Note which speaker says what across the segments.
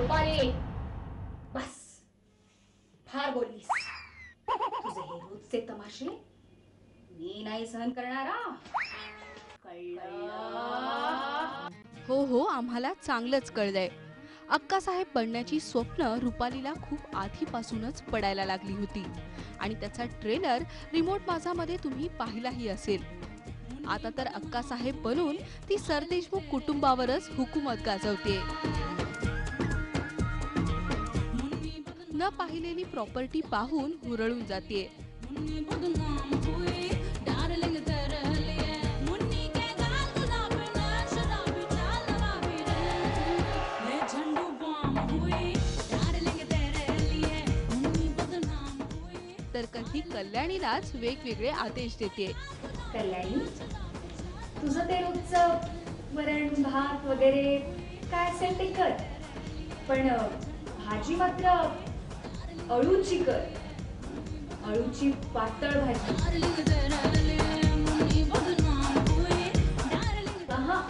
Speaker 1: रुपाली, बस फार बोललीस. तुझे हे रोजचे तमाशे मी नाही सहन करणारा. कळलं?
Speaker 2: हो हो, आम्हाला चांगलंच कळलंय. अक्कासाहेब बनण्याची स्वप्न रुपालीला खूप आधीपासूनच पडायला लागली होती आणि त्याचा ट्रेलर रिमोट माझामध्ये तुम्ही पाहिलाही असेल. आता तर अक्कासाहेब बनून ती सरदेशमुख कुटुंबावरच हुकूमत गाजवते. न पाहिलेली प्रॉपर्टी पाहून हुरळून जाते. तर कधी कल्याणीलाच वेगवेगळे आदेश देते.
Speaker 1: कल्याणी, तुझं ते रोजचं वरण भात वगैरे काय असेल ते कर, पण भाजी मात्र अळूची कर. अळूची पातळ भाजी. अहा,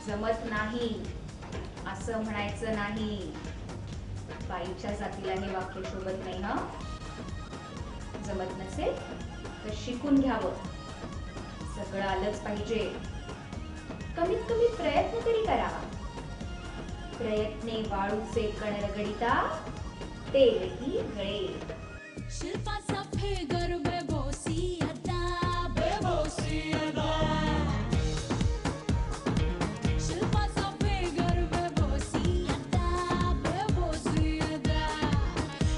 Speaker 1: जमत नाही असं म्हणायचं नाही. बाईच्या जातीला हे वाक्य शोभत नाही. हा, जमत नसेल तर शिकून घ्यावं. सगळं आलंच पाहिजे. कमीत कमी प्रयत्न तरी करावा. प्रयत्ने वाळूचे कण रगडिता तेलही गळे.
Speaker 3: शिल्पाचा फेगर बेबोसी अदा, बेबोसी अदा. शिल्पाचा फेगर बेबोसी अदा, बेबोसी अदा.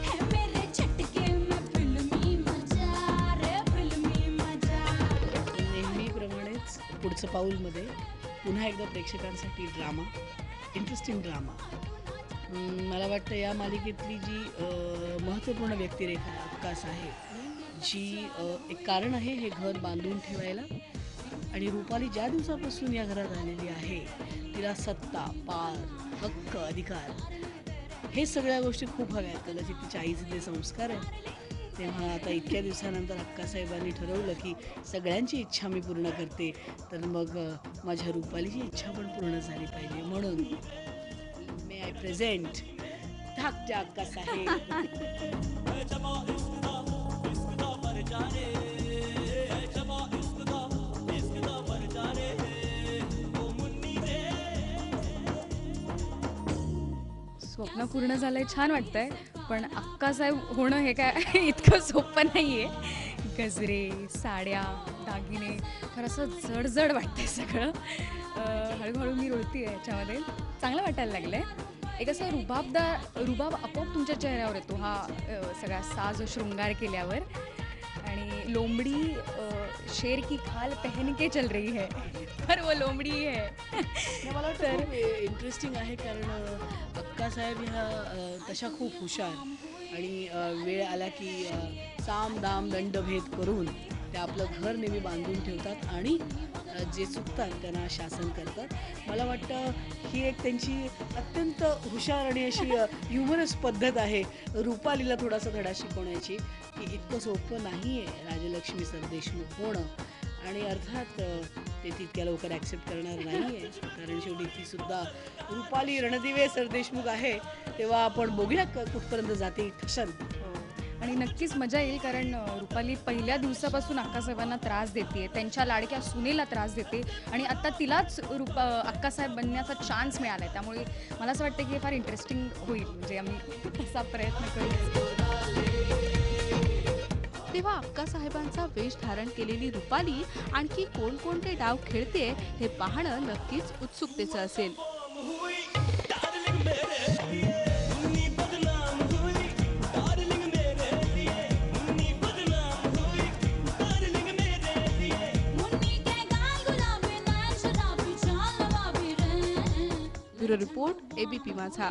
Speaker 3: है मेरे झटके में फिल्मी मजा रे, फिल्मी मजा.
Speaker 4: नेहमीप्रमाणेच पुढचं पाऊलमध्ये पुन्हा एकदा प्रेक्षकांसाठी ड्रामा, इंटरेस्टिंग ड्रामा. मला वाटतं या मालिकेतली जी महत्त्वपूर्ण व्यक्तिरेखा आहे अक्कासाहेब, जी एक कारण आहे हे घर बांधून ठेवायला. आणि रुपाली ज्या दिवसापासून या घरात आलेली आहे तिला सत्ता, पार, हक्क, अधिकार हे सगळ्या गोष्टी खूप हव्या आहेत. कदाचित तिच्या आईचे ते संस्कार आहे. तेव्हा आता इतक्या दिवसानंतर अक्कासाहेबांनी ठरवलं की सगळ्यांची इच्छा मी पूर्ण करते, तर मग माझ्या रुपालीची इच्छा पण पूर्ण झाली पाहिजे. म्हणून मे आय प्रेझेंट धाकटे अक्कासाहेब.
Speaker 5: स्वप्न पूर्ण झालंय, छान वाटतंय. पण अक्कासाहेब होणं हे काय इतकं सोपं नाहीये. गजरे, साड्या, दागिने, तर असं जड वाटतंय सगळं. हळूहळू मी रुळतीये याच्यामध्ये. चांगलं वाटायला लागलंय. एक असं रुबाब आपोआप तुमच्या चेहऱ्यावर येतो हा सगळा साज शृंगार केल्यावर. आणि लोमडी शेर की खाल पहन के चल रही है, पर वो लोमडी है.
Speaker 4: मला वाटतं खूप इंटरेस्टिंग आहे, कारण अक्कासाहेब ह्या तशा खूप हुशार आणि वेळ आला की साम दाम दंडभेद करून ते आपलं घर नेहमी बांधून ठेवतात आणि जे चुकतात त्यांना शासन करतात. मला वाटतं ही एक त्यांची अत्यंत हुशार आणि अशी ह्युमरस पद्धत आहे रुपालीला थोडासा धडा शिकवण्याची, की इतकं सोपं नाही आहे राजलक्ष्मी सरदेशमुख होणं. आणि अर्थात ते तितक्या लवकर ॲक्सेप्ट करणार नाही आहे, कारण शेवटी तीसुद्धा रुपाली रणदिवे सरदेशमुख आहे. तेव्हा आपण बघूया कुठपर्यंत जाते ठसन.
Speaker 5: आणि नक्कीच मजा येईल, कारण रुपाली पहिल्या दिवसापासून अक्कासाहेबांना त्रास देते, त्यांच्या लाडक्या सुनेला त्रास देते आणि आता तिलाच अक्कासाहेब बनण्याचा चान्स मिळाला आहे. त्यामुळे मला असं वाटतं की हे फार इंटरेस्टिंग होईल. म्हणजे आम्ही तसा प्रयत्न करू.
Speaker 2: तेव्हा अक्कासाहेबांचा वेश धारण केलेली रुपाली आणखी कोणकोणते डाव खेळते हे पाहणं नक्कीच उत्सुकतेचं असेल. ब्युरो रिपोर्ट, ABP माझा.